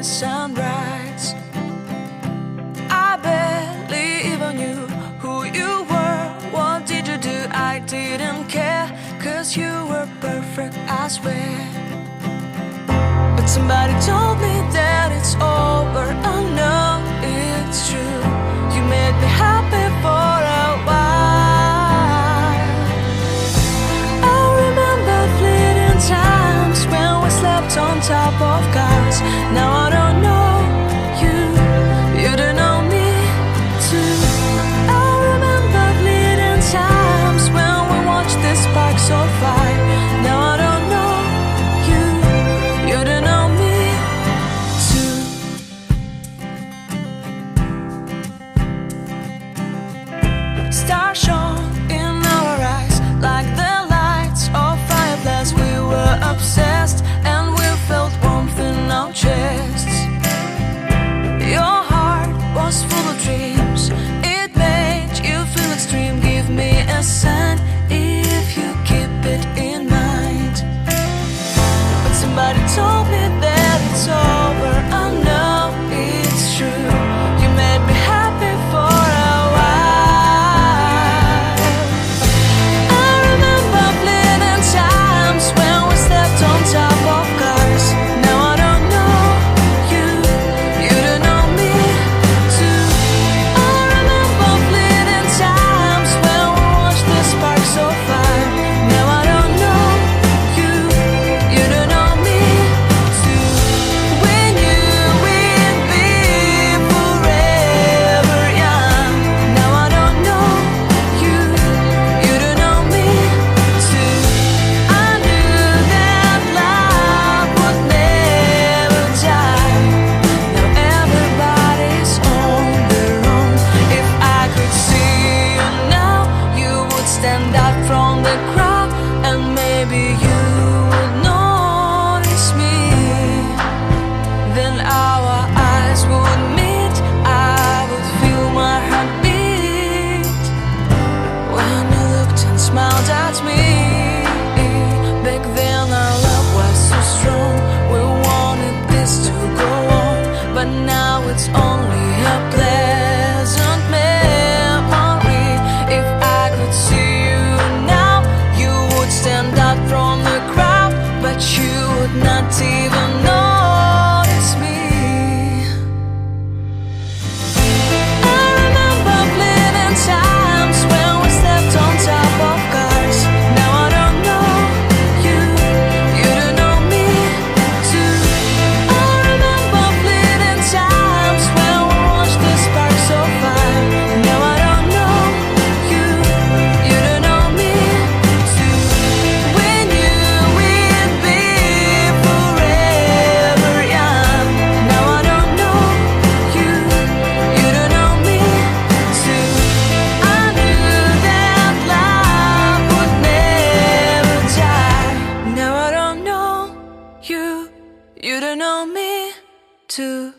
the sunrise. I barely even knew who you were. What did you do? I didn't care, 'cause you were perfect, I swear. But somebody told me that it's over. I know it's true. You made me happy for a while. I remember fleeting times when we slept on top of cars. Now I don't know you, you don't know me too. I remember fleeting times when we watched the sparks so fire. Now I don't know you, you don't know me too. Stars shone in our eyes like the lights of fireflies. We were obsessed and we felt warmth in our chests. Your heart was full of dreams. It made you feel extreme. Give me a sign if you keep it in mind. But somebody told me that it's over. I know it's true. You made me happy for a while. I remember fleeting times when we slept on top of cars. Now I don't know you, you don't know me too. I remember fleeting times when we watched the sparks so fire. Now I don't know you, you don't know me too. We knew we'd be forever young. Now I don't know you, you don't know me too. I knew that love would never die. Now everybody's on their own. If I could see you now, you would stand out from the crowd, and maybe you would notice me. Then our eyes would meet. I would feel my heart beat when you looked and smiled at me. Back then our love was so strong. We wanted this to go on, but now it's only a pleasant memory. If I could see you now, you would stand out from the crowd, but you would not even notice me. I remember fleeting times when we slept on top of cars. Now I don't know you, you don't know me too. I remember fleeting times when we watched the sparks so fire. Now I don't know you, you don't know me too. We knew we'd be forever young. Now I don't know you, you don't know me too. I knew that love would never die. Now I don't know you, you don't know me too.